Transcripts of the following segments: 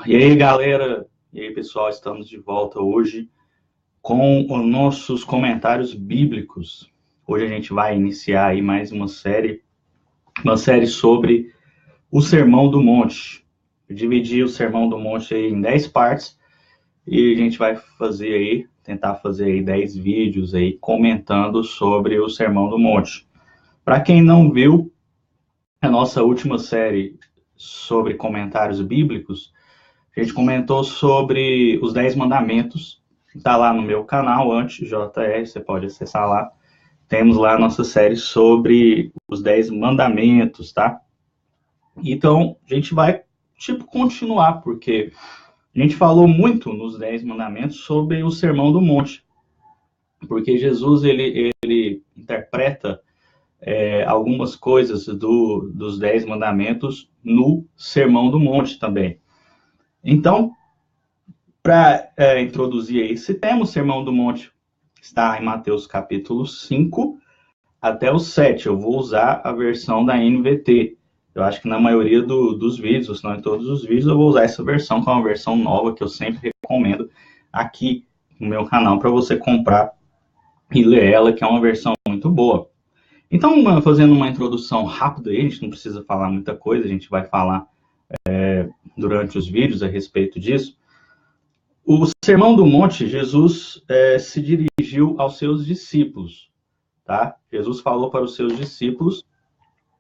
E aí, galera? E aí, pessoal? Estamos de volta hoje com os nossos comentários bíblicos. Hoje a gente vai iniciar aí mais uma série sobre o Sermão do Monte. Eu dividi o Sermão do Monte aí em 10 partes e a gente vai tentar fazer aí 10 vídeos aí comentando sobre o Sermão do Monte. Para quem não viu a nossa última série sobre comentários bíblicos, a gente comentou sobre os 10 mandamentos. Está lá no meu canal, AnteJR, você pode acessar lá. Temos lá a nossa série sobre os 10 mandamentos, tá? Então, a gente vai, continuar, porque a gente falou muito nos 10 mandamentos sobre o Sermão do Monte. Porque Jesus, ele interpreta algumas coisas dos 10 mandamentos no Sermão do Monte também. Então, para introduzir esse tema, o Sermão do Monte está em Mateus capítulo 5 até o 7. Eu vou usar a versão da NVT. Eu acho que na maioria dos vídeos, se não em todos os vídeos, eu vou usar essa versão, que é uma versão nova que eu sempre recomendo aqui no meu canal para você comprar e ler ela, que é uma versão muito boa. Então, fazendo uma introdução rápida aí, a gente não precisa falar muita coisa, a gente vai falar durante os vídeos a respeito disso. O Sermão do Monte, Jesus se dirigiu aos seus discípulos, tá? Jesus falou para os seus discípulos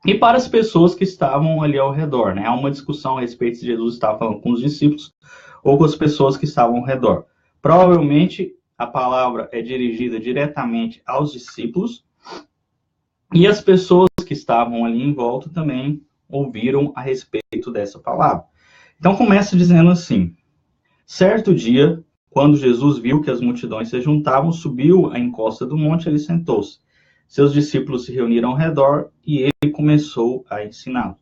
e para as pessoas que estavam ali ao redor, né? Há uma discussão a respeito se Jesus estava falando com os discípulos ou com as pessoas que estavam ao redor. Provavelmente, a palavra é dirigida diretamente aos discípulos e as pessoas que estavam ali em volta também ouviram a respeito dessa palavra. Então, começa dizendo assim: certo dia, quando Jesus viu que as multidões se juntavam, subiu a encosta do monte e ele sentou-se. Seus discípulos se reuniram ao redor e ele começou a ensiná-los.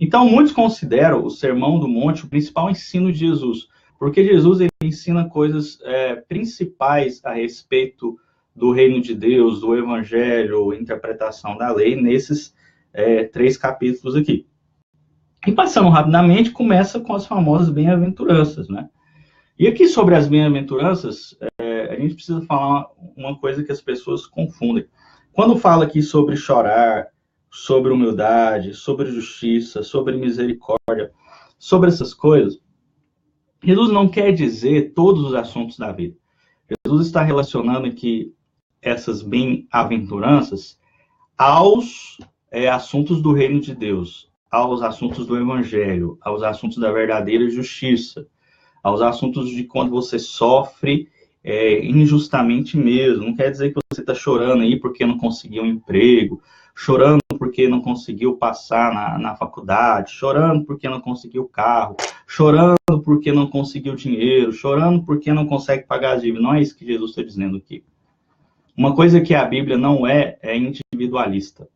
Então, muitos consideram o Sermão do Monte o principal ensino de Jesus, porque Jesus ele ensina coisas principais a respeito do reino de Deus, do evangelho, interpretação da lei, nesses 3 capítulos aqui. E passando rapidamente, começa com as famosas bem-aventuranças, né? E aqui sobre as bem-aventuranças, a gente precisa falar uma coisa que as pessoas confundem. Quando fala aqui sobre chorar, sobre humildade, sobre justiça, sobre misericórdia, sobre essas coisas, Jesus não quer dizer todos os assuntos da vida. Jesus está relacionando aqui essas bem-aventuranças aos assuntos do reino de Deus, aos assuntos do evangelho, aos assuntos da verdadeira justiça, aos assuntos de quando você sofre injustamente mesmo. Não quer dizer que você está chorando aí porque não conseguiu um emprego, chorando porque não conseguiu passar na faculdade, chorando porque não conseguiu carro, chorando porque não conseguiu dinheiro, chorando porque não consegue pagar as dívidas. Não é isso que Jesus está dizendo aqui. Uma coisa que a Bíblia não é individualista.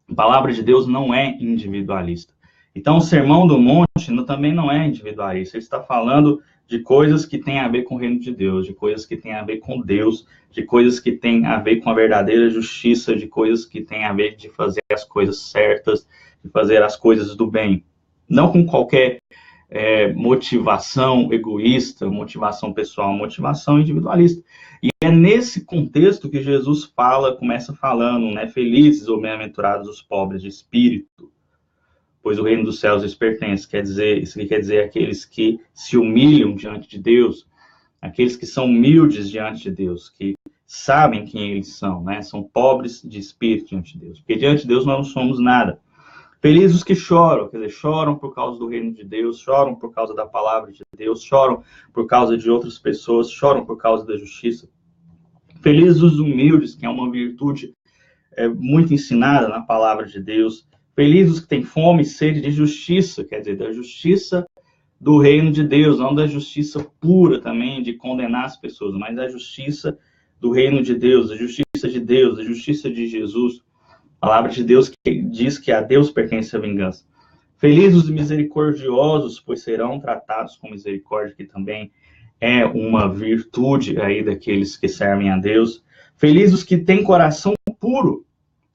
A palavra de Deus não é individualista. Então, o Sermão do Monte também não é individualista. Ele está falando de coisas que têm a ver com o reino de Deus, de coisas que têm a ver com Deus, de coisas que têm a ver com a verdadeira justiça, de coisas que têm a ver de fazer as coisas certas, de fazer as coisas do bem. Não com qualquer motivação egoísta, motivação pessoal, motivação individualista. E é nesse contexto que Jesus começa falando, né? Felizes ou bem-aventurados os pobres de espírito, pois o reino dos céus lhes pertence. Isso quer dizer aqueles que se humilham diante de Deus, aqueles que são humildes diante de Deus, que sabem quem eles são, né? São pobres de espírito diante de Deus, porque diante de Deus nós não somos nada. Felizes os que choram, quer dizer, choram por causa do reino de Deus, choram por causa da palavra de Deus, choram por causa de outras pessoas, choram por causa da justiça. Felizes os humildes, que é uma virtude muito ensinada na palavra de Deus. Felizes os que têm fome e sede de justiça, quer dizer, da justiça do reino de Deus, não da justiça pura também, de condenar as pessoas, mas da justiça do reino de Deus, da justiça de Deus, da justiça de Jesus. A palavra de Deus que diz que a Deus pertence a vingança. Felizes os misericordiosos, pois serão tratados com misericórdia, que também é uma virtude aí daqueles que servem a Deus. Felizes os que têm coração puro,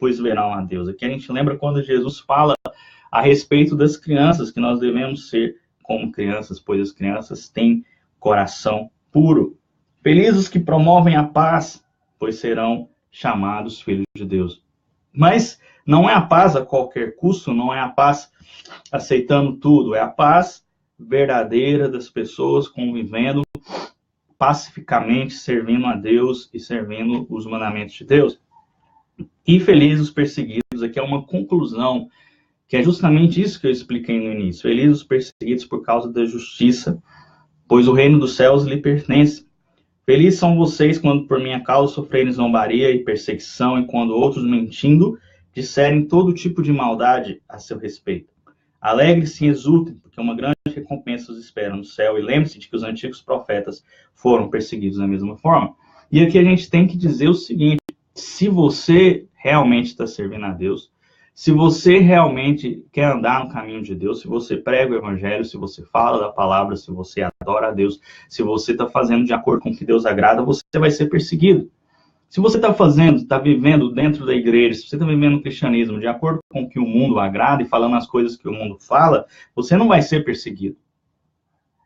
pois verão a Deus. Aqui a gente lembra quando Jesus fala a respeito das crianças, que nós devemos ser como crianças, pois as crianças têm coração puro. Felizes os que promovem a paz, pois serão chamados filhos de Deus. Mas não é a paz a qualquer custo, não é a paz aceitando tudo, é a paz verdadeira das pessoas convivendo pacificamente, servindo a Deus e servindo os mandamentos de Deus. E felizes os perseguidos, aqui é uma conclusão, que é justamente isso que eu expliquei no início. Felizes os perseguidos por causa da justiça, pois o reino dos céus lhe pertence. Felizes são vocês quando por minha causa sofrerem zombaria e perseguição, e quando outros, mentindo, disserem todo tipo de maldade a seu respeito. Alegre-se e exultem, porque uma grande recompensa os espera no céu, e lembre-se de que os antigos profetas foram perseguidos da mesma forma. E aqui a gente tem que dizer o seguinte: se você realmente está servindo a Deus, se você realmente quer andar no caminho de Deus, se você prega o evangelho, se você fala da palavra, se você adora a Deus, se você está fazendo de acordo com o que Deus agrada, você vai ser perseguido. Se você está vivendo dentro da igreja, se você está vivendo o cristianismo de acordo com o que o mundo agrada e falando as coisas que o mundo fala, você não vai ser perseguido.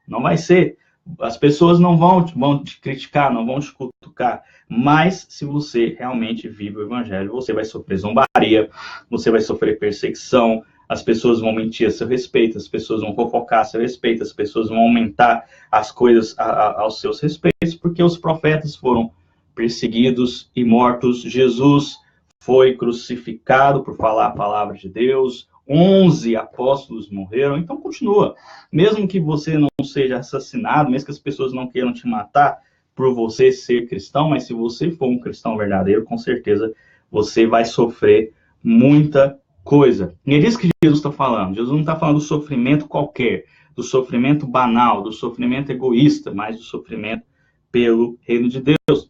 Não vai ser. As pessoas não vão te criticar, não vão te cutucar. Mas se você realmente vive o evangelho, você vai sofrer zombaria, você vai sofrer perseguição, as pessoas vão mentir a seu respeito, as pessoas vão fofocar a seu respeito, as pessoas vão aumentar as coisas aos seus respeitos, porque os profetas foram perseguidos e mortos. Jesus foi crucificado por falar a palavra de Deus. 11 apóstolos morreram, então continua. Mesmo que você não seja assassinado, mesmo que as pessoas não queiram te matar por você ser cristão, mas se você for um cristão verdadeiro, com certeza você vai sofrer muita coisa. E é disso que Jesus está falando. Jesus não está falando do sofrimento qualquer, do sofrimento banal, do sofrimento egoísta, mas do sofrimento pelo reino de Deus.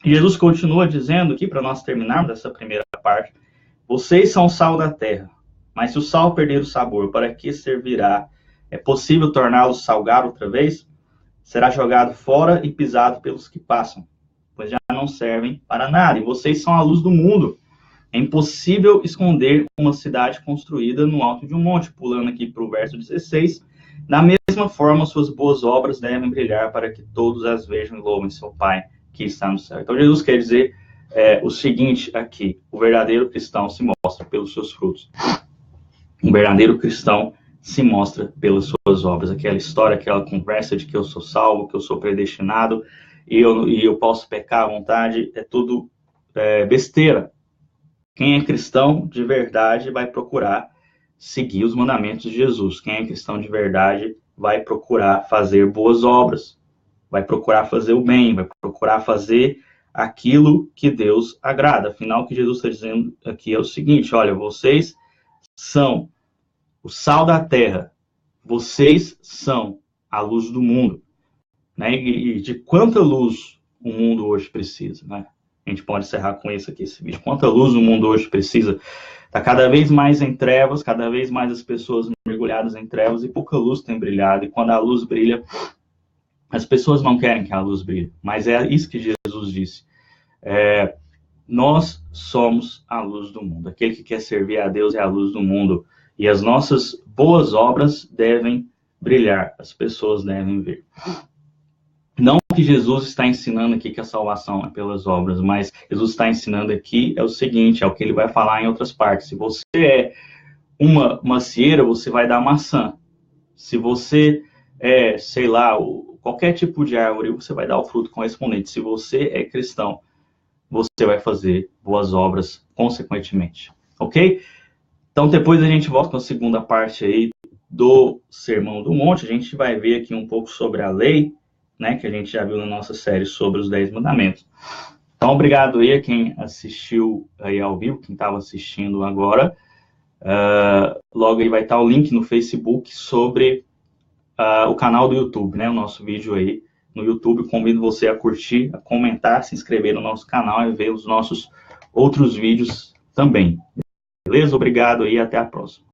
E Jesus continua dizendo aqui, para nós terminarmos essa primeira parte: vocês são o sal da terra. Mas se o sal perder o sabor, para que servirá? É possível torná-lo salgado outra vez? Será jogado fora e pisado pelos que passam, pois já não servem para nada. E vocês são a luz do mundo. É impossível esconder uma cidade construída no alto de um monte. Pulando aqui para o verso 16. Da mesma forma, suas boas obras devem brilhar para que todos as vejam e louvem seu Pai que está no céu. Então Jesus quer dizer o seguinte aqui: o verdadeiro cristão se mostra pelos seus frutos. Um verdadeiro cristão se mostra pelas suas obras. Aquela história, aquela conversa de que eu sou salvo, que eu sou predestinado e eu posso pecar à vontade, é tudo besteira. Quem é cristão de verdade vai procurar seguir os mandamentos de Jesus. Quem é cristão de verdade vai procurar fazer boas obras, vai procurar fazer o bem, vai procurar fazer aquilo que Deus agrada. Afinal, o que Jesus está dizendo aqui é o seguinte: olha, vocês são o sal da terra, vocês são a luz do mundo, né? E de quanta luz o mundo hoje precisa, né? A gente pode encerrar com isso aqui, esse vídeo. Quanta luz o mundo hoje precisa? Está cada vez mais em trevas, cada vez mais as pessoas mergulhadas em trevas, e pouca luz tem brilhado. E quando a luz brilha, as pessoas não querem que a luz brilhe. Mas é isso que Jesus disse. Nós somos a luz do mundo. Aquele que quer servir a Deus é a luz do mundo. E as nossas boas obras devem brilhar. As pessoas devem ver. Não que Jesus está ensinando aqui que a salvação é pelas obras, mas Jesus está ensinando aqui é o seguinte, é o que ele vai falar em outras partes. Se você é uma macieira, você vai dar maçã. Se você é, sei lá, qualquer tipo de árvore, você vai dar o fruto correspondente. Se você é cristão, você vai fazer boas obras consequentemente. Ok? Então, depois a gente volta com a segunda parte aí do Sermão do Monte. A gente vai ver aqui um pouco sobre a lei, né, que a gente já viu na nossa série sobre os 10 mandamentos. Então, obrigado aí a quem assistiu aí ao vivo, quem estava assistindo agora. Logo aí vai estar o link no Facebook sobre o canal do YouTube, né, o nosso vídeo aí no YouTube. Convido você a curtir, a comentar, se inscrever no nosso canal e ver os nossos outros vídeos também. Beleza? Obrigado aí e até a próxima.